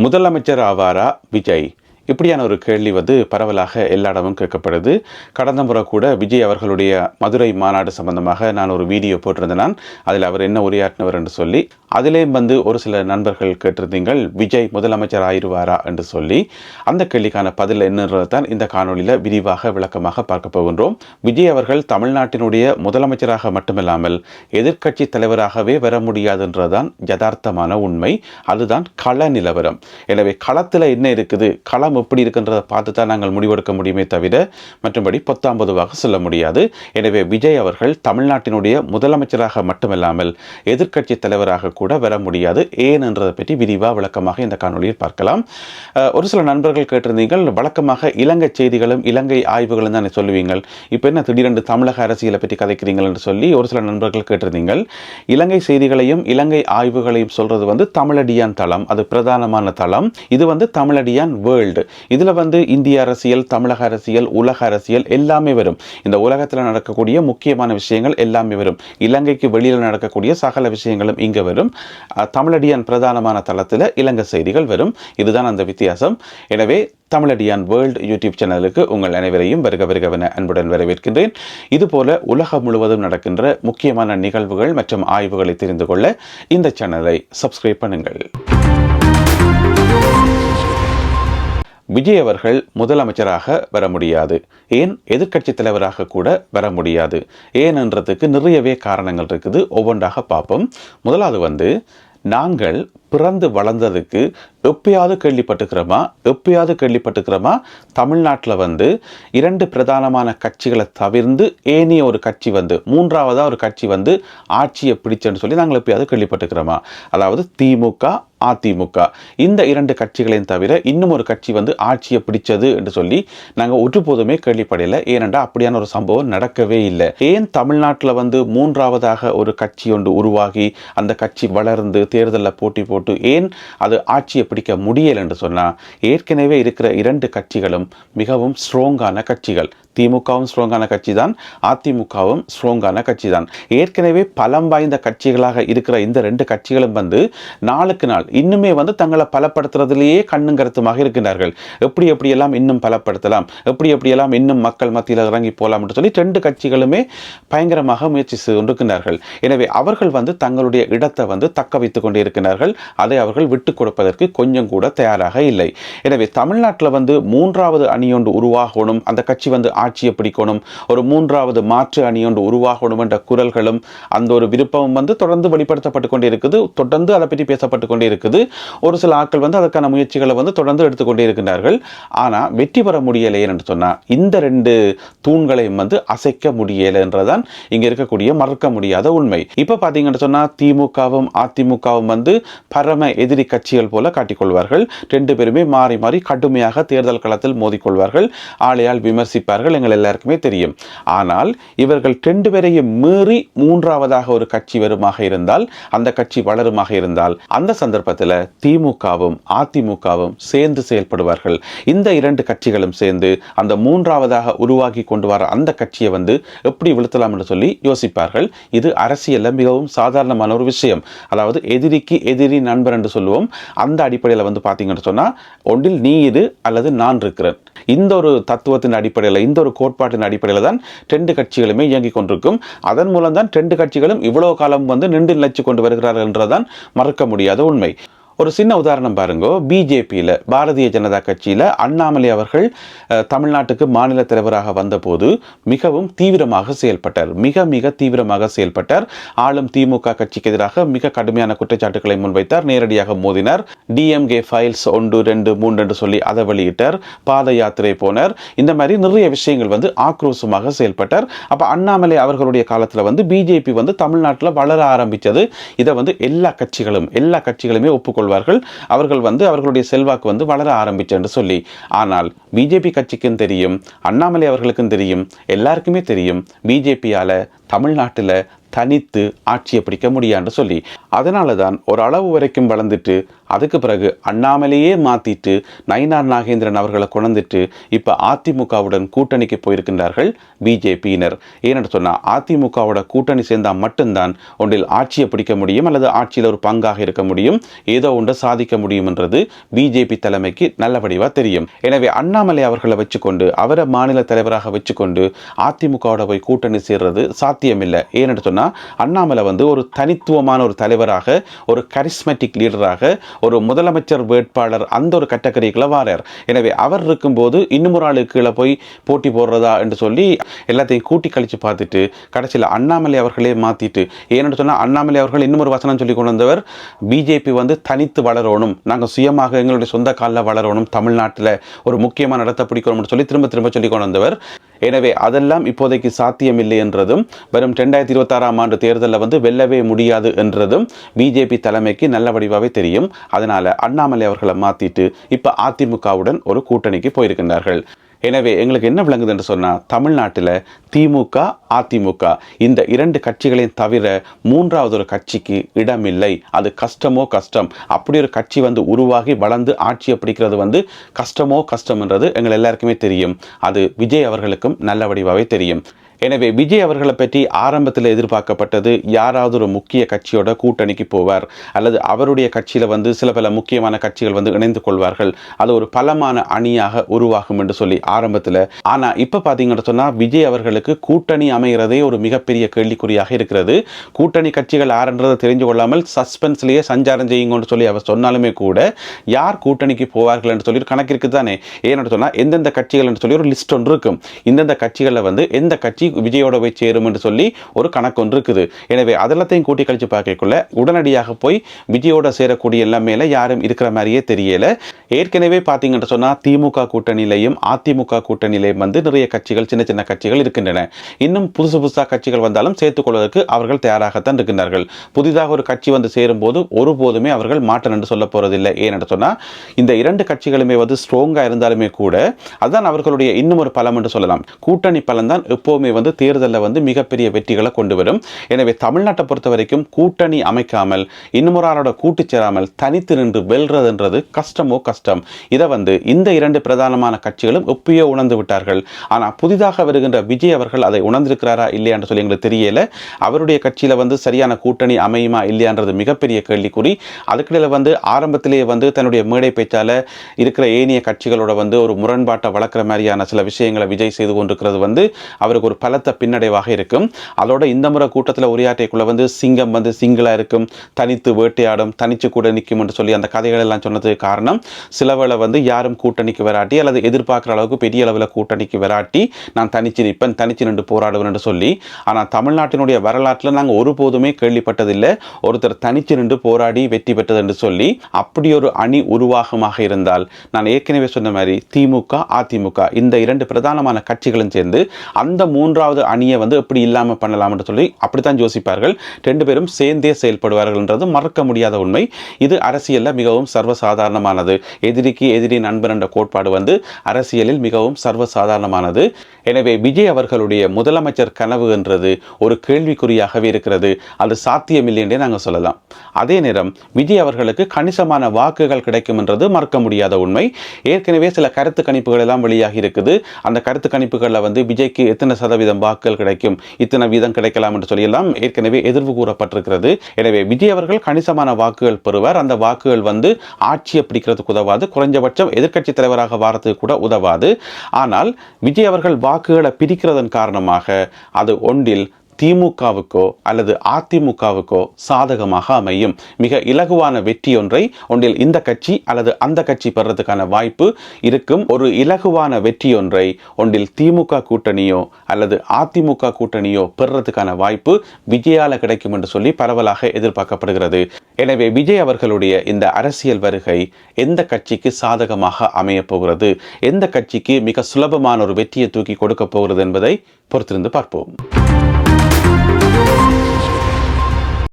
முதலமைச்சர் ஆவாரா விஜய்? இப்படியான ஒரு கேள்வி பரவலாக எல்லா இடமும் கேட்கப்படுது. கடந்த முறை கூட விஜய் அவர்களுடைய மதுரை மாநாடு சம்பந்தமாக நான் ஒரு வீடியோ போட்டிருந்தேன். அதில் அவர் என்ன உரையாற்றினவர் என்று சொல்லி அதிலேயும் ஒரு சில நண்பர்கள் கேட்டிருந்தீங்கள், விஜய் முதலமைச்சர் ஆயிடுவாரா என்று சொல்லி. அந்த கேள்விக்கான பதில் என்னன்றது தான் இந்த காணொலியில் விரிவாக விளக்கமாக பார்க்க போகின்றோம். விஜய் அவர்கள் தமிழ்நாட்டினுடைய முதலமைச்சராக மட்டுமில்லாமல் எதிர்க்கட்சி தலைவராகவே வர முடியாதுன்றதுதான் யதார்த்தமான உண்மை. அதுதான் கள நிலவரம். எனவே களத்தில் என்ன இருக்குது, களம் எப்படி இருக்குன்றதை பார்த்து தான் நாங்கள் முடிவெடுக்க முடியுமே தவிர மற்றபடி பொத்தாம்பதுவாக சொல்ல முடியாது. எனவே விஜய் அவர்கள் தமிழ்நாட்டினுடைய முதலமைச்சராக மட்டுமில்லாமல் எதிர்க்கட்சி தலைவராக கூட வர முடியாது. ஏன் என்றதை பற்றி விரிவாக விளக்கமாக இந்த காணொலியில் பார்க்கலாம். ஒரு சில நண்பர்கள் கேட்டிருந்தீர்கள், வழக்கமாக இலங்கை செய்திகளும் இலங்கை ஆய்வுகளும் தான் சொல்லுவீங்கள், இப்போ என்ன திடீரென்று தமிழக அரசியலை பற்றி கதைக்கிறீங்கள் என்று சொல்லி ஒரு சில நண்பர்கள் கேட்டிருந்தீங்கள். இலங்கை செய்திகளையும் இலங்கை ஆய்வுகளையும் சொல்றது தமிழடியான் தளம், அது பிரதானமான தளம். இது தமிழடியான் வேர்ல்டு. இதுல இந்திய அரசியல், தமிழக அரசியல், உலக அரசியல் எல்லாமே வரும். இந்த உலகத்தில் நடக்கக்கூடிய முக்கியமான விஷயங்கள் எல்லாமே வரும். இலங்கைக்கு வெளியில் நடக்கக்கூடிய சகல விஷயங்களும் இங்க வரும். தமிழடியான் பிரதானமான தளத்தில் இலங்கை செய்திகள் வரும். இதுதான் அந்த வித்தியாசம். எனவே தமிழடியான் வேர்ல்டு யூடியூப் சேனலுக்கு உங்கள் அனைவரையும் வருகவென அன்புடன் வரவேற்கின்றேன். இதுபோல உலகம் முழுவதும் நடக்கின்ற முக்கியமான நிகழ்வுகள் மற்றும் ஆய்வுகளை தெரிந்து கொள்ள இந்த சேனலை சப்ஸ்கிரைப் பண்ணுங்கள். விஜய் அவர்கள் முதலமைச்சராக வர முடியாது. ஏன் எதிர்க்கட்சி தலைவராக கூட வர முடியாது? ஏன் என்றதுக்கு நிறையவே காரணங்கள் இருக்குது. ஒவ்வொன்றாக பார்ப்போம். முதலாவது நாங்கள் பிறந்து வளர்ந்ததுக்கு எப்பயாவது கேள்விப்பட்டுக்கிறோமா தமிழ்நாட்டில் இரண்டு பிரதானமான கட்சிகளை தவிர்த்து ஏனைய ஒரு கட்சி மூன்றாவதாக ஒரு கட்சி ஆட்சியை பிடிச்சன்னு சொல்லி நாங்கள் எப்பயாவது கேள்விப்பட்டுக்கிறோமா? அதாவது திமுக, அதிமுக இந்த இரண்டு கட்சிகளையும் தவிர இன்னும் ஒரு கட்சி ஆட்சியை பிடிச்சது என்று சொல்லி நாங்கள் ஒருபோதுமே கேள்விப்படையில. ஏனென்றால் அப்படியான ஒரு சம்பவம் நடக்கவே இல்லை. ஏன் தமிழ்நாட்டில் மூன்றாவதாக ஒரு கட்சி ஒன்று உருவாகி அந்த கட்சி வளர்ந்து தேர்தலில் போட்டி போட்டு ஏன் அது ஆட்சியை பிடிக்க முடியல என்று சொன்னா, ஏற்கனவே இருக்கிற இரண்டு கட்சிகளும் மிகவும் ஸ்ட்ராங்கான கட்சிகள். திமுகவும் ஸ்ட்ராங்கான கட்சி தான், அதிமுகவும் ஸ்ட்ராங்கான கட்சி தான். ஏற்கனவே பலம் வாய்ந்த கட்சிகளாக இருக்கிற இந்த ரெண்டு கட்சிகளும் நாளுக்கு நாள் இன்னுமே தங்களை பலப்படுத்துறதுலேயே கண்ணும் கருத்துமாக இருக்கின்றார்கள். எப்படியெல்லாம் இன்னும் பலப்படுத்தலாம், எப்படியெல்லாம் இன்னும் மக்கள் மத்தியில் இறங்கி போகலாம் என்று சொல்லி ரெண்டு கட்சிகளுமே பயங்கரமாக முயற்சி செய்து கொண்டிருக்கிறார்கள். எனவே அவர்கள் தங்களுடைய இடத்தை தக்க வைத்துக் கொண்டே இருக்கிறார்கள். அதை அவர்கள் விட்டுக் கொடுப்பதற்கு கொஞ்சம் கூட தயாராக இல்லை. எனவே தமிழ்நாட்டில் மூன்றாவது அணியொன்று உருவாகணும், அந்த கட்சி ஆட்சியை பிடிக்கணும், ஒரு மூன்றாவது மாற்று அணியொன்று உருவாகணும் என்ற குரல்களும் அந்த ஒரு விருப்பமும் தொடர்ந்து வெளிப்படுத்தப்பட்டு கொண்டே இருக்குது. தொடர்ந்து அதை பற்றி பேசப்பட்டு கொண்டே இருக்குது. ஒரு சில ஆட்கள் அதற்கான முயற்சிகளை தொடர்ந்து எடுத்துக்கொண்டே இருக்கின்றார்கள். ஆனால் வெற்றி பெற முடியலை என்று சொன்னால் இந்த ரெண்டு தூண்களையும் அசைக்க முடியலை என்றதான் இங்க இருக்கக்கூடிய மறக்க முடியாத உண்மை. இப்ப பாத்தீங்கன்னு சொன்னா திமுகவும் அதிமுகவும் பரம எதிரி கட்சிகள் போல காட்டிக்கொள்வார்கள். ரெண்டு பேருமே மாறி மாறி கடுமையாக தேர்தல் களத்தில் மோதிக்கொள்வார்கள், ஆளையால் விமர்சிப்பார்கள். எங்கள் எல்லாருக்குமே தெரியும். ஆனால் இவர்கள் ரெண்டு பேரையும் மீறி மூன்றாவதாக ஒரு கட்சி வருமாக இருந்தால், அந்த கட்சி வளருமாக இருந்தால், அந்த சந்தர்ப்பத்தில் திமுகவும் அதிமுகவும் சேர்ந்து செயல்படுவார்கள். இந்த இரண்டு கட்சிகளும் சேர்ந்து அந்த மூன்றாவதாக உருவாக்கி கொண்டு வர அந்த கட்சியை எப்படி வீழ்த்தலாம் என்று சொல்லி யோசிப்பார்கள். இது அரசியல்ல மிகவும் சாதாரணமான ஒரு விஷயம். அதாவது எதிரிக்கு எதிரி நண்பர் என்று சொல்லுவோம். அந்த அடிப்படையில் பார்த்தீங்கன்னு சொன்னா, ஒன்றில் நீ இரு அல்லது நான் இருக்கிறேன். இந்த ஒரு தத்துவத்தின் அடிப்படையில், இந்த ஒரு கோட்பாட்டின் அடிப்படையில் தான் ரெண்டு கட்சிகளுமே இயங்கிக் கொண்டிருக்கும். அதன் மூலம் தான் ரெண்டு கட்சிகளும் இவ்வளவு காலம் நின்று நிலைச்சு கொண்டு வருகிறார்கள் என்றுதான் மறக்க முடியாத உண்மை. ஒரு சின்ன உதாரணம் பாருங்க. பிஜேபியில், பாரதிய ஜனதா கட்சியில் அண்ணாமலை அவர்கள் தமிழ்நாட்டுக்கு மாநில தலைவராக வந்தபோது மிகவும் தீவிரமாக செயல்பட்டார். மிக தீவிரமாக செயல்பட்டார். ஆளும் திமுக கட்சிக்கு எதிராக மிக கடுமையான குற்றச்சாட்டுகளை முன்வைத்தார். நேரடியாக மோதினார். டிஎம்கே ஃபைல்ஸ் 1, 2, 3 என்று சொல்லி அதை வெளியிட்டார். பாத யாத்திரை போனார். இந்த மாதிரி நிறைய விஷயங்கள் ஆக்ரோஷமாக செயல்பட்டார். அப்ப அண்ணாமலை அவர்களுடைய காலத்தில் பிஜேபி தமிழ்நாட்டில் வளர ஆரம்பித்தது. இதை எல்லா கட்சிகளுமே ஒப்புக்கொள்ள அவர்கள் அவர்களுடைய செல்வாக்கு வளர ஆரம்பிச்சு என்று சொல்லி. ஆனால் பிஜேபி கட்சிக்கும் தெரியும், அண்ணாமலை அவர்களுக்கும் தெரியும், எல்லாருக்குமே தெரியும், பிஜேபியால தமிழ்நாட்டில் தனித்து ஆட்சியை பிடிக்க முடியாது சொல்லி. அதனால தான் ஒரு அளவு வரைக்கும் வளர்ந்துட்டு அதுக்கு பிறகு அண்ணாமலையே மாத்திட்டு நயினார் நாகேந்திரன் அவர்களை கொண்டுட்டு இப்ப அதிமுகவுடன் கூட்டணிக்கு போயிருக்கின்றார்கள் பிஜேபியினர். ஏன்னு சொன்னா அதிமுகவோட கூட்டணி சேர்ந்தால் மட்டும்தான் ஒன்றில் ஆட்சியை பிடிக்க முடியும் அல்லது ஆட்சியில் ஒரு பங்காக இருக்க முடியும், ஏதோ ஒன்றை சாதிக்க முடியும் என்றது பிஜேபி தலைமைக்கு நல்ல வடிவா தெரியும். எனவே அண்ணாமலை அவர்களை வச்சுக்கொண்டு அவரை மாநில தலைவராக வச்சுக்கொண்டு அதிமுகவோட போய் கூட்டணி சேர்றது சாத்தியமில்லை. ஏன்னு சொன்னா அண்ணாமலை ஒரு தனித்துவமான ஒரு தலைவராக, ஒரு கரிஸ்மேட்டிக் லீடராக, ஒரு முதலமைச்சர் வேட்பாளர் அந்த ஒரு கேட்டகரிக்குள்ள வாரார். எனவே அவர் இருக்கும்போது இன்னும் ஒரு ஆளுக்கு கீழே போய் போட்டி போடுறதா என்று சொல்லி எல்லாத்தையும் கூட்டி கழிச்சு பார்த்துட்டு கடைசியில் அண்ணாமலை அவர்களே மாத்திட்டு, ஏன்னு சொன்னா அண்ணாமலை அவர்கள் இன்னும் ஒரு வசனம் சொல்லி கொண்டு வந்தவர், பிஜேபி தனித்து வளரணும், நாங்கள் சுயமாக எங்களுடைய சொந்த காலில் வளரணும், தமிழ்நாட்டில் ஒரு முக்கியமான இடத்தை பிடிக்கணும்னு சொல்லி திரும்ப திரும்ப சொல்லி கொண்டு வந்தவர். எனவே அதெல்லாம் இப்போதைக்கு சாத்தியமில்லை என்றதும் வரும் 2026 ஆண்டு தேர்தலில் வெல்லவே முடியாது என்றதும் பிஜேபி தலைமைக்கு நல்ல வடிவாகவே தெரியும். அதனால அண்ணாமலை அவர்களை மாத்திட்டு இப்ப அதிமுகவுடன் ஒரு கூட்டணிக்கு போயிருக்கின்றார்கள். எனவே எங்களுக்கு என்ன விளங்குது என்று சொன்னால் தமிழ்நாட்டில் திமுக அதிமுக இந்த இரண்டு கட்சிகளையும் தவிர மூன்றாவது ஒரு கட்சிக்கு இடமில்லை. அது கஷ்டமோ கஷ்டம். அப்படி ஒரு கட்சி உருவாகி வளர்ந்து ஆட்சியை பிடிக்கிறது கஷ்டமோ கஷ்டம் என்றது எங்கள் எல்லாருக்குமே தெரியும். அது விஜய் அவர்களுக்கும் நல்ல வடிவாகவே தெரியும். எனவே விஜய் அவர்களை பற்றி ஆரம்பத்தில் எதிர்பார்க்கப்பட்டது யாராவது ஒரு முக்கிய கட்சியோட கூட்டணிக்கு போவார் அல்லது அவருடைய கட்சியில் சில பல முக்கியமான கட்சிகள் இணைந்து கொள்வார்கள், அது ஒரு பலமான அணியாக உருவாகும் என்று சொல்லி ஆரம்பத்தில். ஆனால் இப்போ பார்த்தீங்கன்னு சொன்னால் விஜய் அவர்களுக்கு கூட்டணி அமைகிறதே ஒரு மிகப்பெரிய கேள்விக்குறியாக இருக்கிறது. கூட்டணி கட்சிகள் யாருன்றதை தெரிஞ்சு கொள்ளாமல் சஸ்பென்ஸ்லேயே சஞ்சாரம் செய்யுங்கன்னு சொல்லி அவர் சொன்னாலுமே கூட யார் கூட்டணிக்கு போவார்கள் என்று சொல்லி கணக்கு இருக்குது தானே. ஏன்னு சொன்னால் எந்தெந்த கட்சிகள் என்று சொல்லி ஒரு லிஸ்ட் ஒன்று இருக்கும். இந்தந்த கட்சிகளில் எந்த கட்சி விஜயோட போய் சேரும் என்று சொல்லி ஒரு கணக்கு ஒன்று இருக்குது. எனவே அதெல்லாத்தையும் கூட்டி கழிச்சு பார்க்கக்குள்ள உடனடியாக போய் விஜயோட சேரக்கூடிய எல்லாமே யாரும் இருக்கிற மாதிரியே தெரியல. ஏற்கனவே பார்த்தீங்கன்னு சொன்னால் திமுக கூட்டணியிலையும் அதிமுக கூட்டணியிலையும் நிறைய கட்சிகள், சின்ன சின்ன கட்சிகள் இருக்கின்றன. இன்னும் புதுசாக கட்சிகள் வந்தாலும் சேர்த்துக் கொள்வதற்கு அவர்கள் தயாராகத்தான் இருக்கின்றார்கள். புதிதாக ஒரு கட்சி சேரும் போது ஒருபோதுமே அவர்கள் மாற்றம் என்று சொல்ல போறதில்லை. ஏன்னு சொன்னால் இந்த இரண்டு கட்சிகளுமே ஸ்ட்ராங்கா இருந்தாலுமே கூட அதுதான் அவர்களுடைய இன்னும் ஒரு பலம் என்று சொல்லலாம். கூட்டணி பலம் தான் எப்போவுமே தேர்தலில் மிகப்பெரிய வெற்றிகளை கொண்டு வரும். எனவே தமிழ்நாட்டை பொறுத்த வரைக்கும் கூட்டணி அமைக்காமல் இன்னும் ஒரு ஆளோட கூட்டு சேராமல் தனித்து நின்று வெல்றதுன்றது கஷ்டமோ கஷ்டம். இதை இந்த இரண்டு பிரதானமான கட்சிகளும் எப்பயோ உணர்ந்து விட்டார்கள். ஆனால் புதிதாக வருகின்ற விஜய் அவர்கள் அதை உணர்ந்திருக்கிறாரா இல்லையான்னு சொல்லி எங்களுக்கு தெரியல. அவருடைய கட்சியில் சரியான கூட்டணி அமையுமா இல்லையான்றது மிகப்பெரிய கேள்விக்குறி. அதுக்கிடையில் ஆரம்பத்திலேயே தன்னுடைய மேடை பேச்சால இருக்கிற ஏனைய கட்சிகளோட ஒரு முரண்பாட்டை வளர்க்குற மாதிரியான சில விஷயங்களை விஜய் செய்து கொண்டிருக்கிறது அவருக்கு ஒரு பலத்த பின்னடைவாக இருக்கும். அதோட இந்த முறை கூட்டத்தில் உரையாற்றைக்குள்ள சிங்கம் சிங்களா இருக்கும், தனித்து வேட்டையாடும், தனிச்சு கூட நிற்கும் என்று சொல்லி அந்த கதைகள் எல்லாம் சொன்னதுக்கு காரணம் சிலவேளை யாரும் கூட்டணிக்கு வராட்டி அல்லது எதிர்பார்க்குற அளவுக்கு பெரிய அளவில் கூட்டணிக்கு வராட்டி நான் தனிச்சு நிற்பேன், தனிச்சு நின்று போராடுவேன் என்று சொல்லி. ஆனால் தமிழ்நாட்டினுடைய வரலாற்றில் நாங்கள் ஒருபோதுமே கேள்விப்பட்டதில்லை ஒருத்தர் தனிச்சு நின்று போராடி வெற்றி பெற்றது என்று சொல்லி. அப்படி ஒரு அணி உருவாகமாக இருந்தால் நான் ஏற்கனவே சொன்ன மாதிரி திமுக அதிமுக இந்த இரண்டு பிரதானமான கட்சிகளும் சேர்ந்து அந்த மூன்றாவது அணியை எப்படி இல்லாமல் பண்ணலாம் என்று சொல்லி அப்படித்தான் யோசிப்பார்கள். ரெண்டு பேரும் சேர்ந்தே செயல்படுவார்கள் என்றது மறக்க முடியாத உண்மை. இது அரசியலில் மிகவும் சர்வசாதாரணமானது. எதிரிக்கு எதிரி நண்பன் என்ற கோட்பாடு அரசியலில் மிகவும் சர்வசாதாரணமானது. எனவே விஜய் அவர்களுடைய முதலமைச்சர் கனவு என்றது ஒரு கேள்விக்குறியாகவே இருக்கிறது. அது சாத்தியமில்லை என்றே நாங்கள் சொல்லலாம். அதே நேரம் விஜய் அவர்களுக்கு கணிசமான வாக்குகள் கிடைக்கும் என்றது மறக்க முடியாத உண்மை. ஏற்கனவே சில கருத்து கணிப்புகள் எல்லாம் வெளியாகி இருக்குது. அந்த கருத்து கணிப்புகளில் விஜய்க்கு எத்தனை சதவீதம் வாக்குகள் கிடைக்கும், இத்தனை வீதம் கிடைக்கலாம் என்று சொல்லி எல்லாம் ஏற்கனவே எதிர்வு கூறப்பட்டிருக்கிறது. எனவே விஜய் அவர்கள் கணிசமான வாக்குகள் பெறுவார். அந்த வாக்குகள் ஆட்சியை பிடிக்கிறதுக்கு உதவாது, குறைஞ்சபட்சம் எதிர்க்கட்சி தலைவராக வாரத்துக்கு கூட உதவாது. ஆனால் விஜய் அவர்கள் வாக்குகளை பிரிக்கிறதன் காரணமாக அது ஒன்றில் திமுகவுக்கோ அல்லது அதிமுகவுக்கோ சாதகமாக அமையும். மிக இலகுவான வெற்றி ஒன்றில் இந்த கட்சி அல்லது அந்த கட்சி பெறதுக்கான வாய்ப்பு இருக்கும். ஒரு இலகுவான வெற்றி ஒன்றில் திமுக கூட்டணியோ அல்லது அதிமுக கூட்டணியோ பெறதுக்கான வாய்ப்பு விஜயால கிடைக்கும் என்று சொல்லி பரவலாக எதிர்பார்க்கப்படுகிறது. எனவே விஜய் அவர்களுடைய இந்த அரசியல் வருகை எந்த கட்சிக்கு சாதகமாக அமைய போகிறது, எந்த கட்சிக்கு மிக சுலபமான ஒரு வெற்றியை தூக்கி கொடுக்க போகிறது என்பதை பொறுத்திருந்து பார்ப்போம்.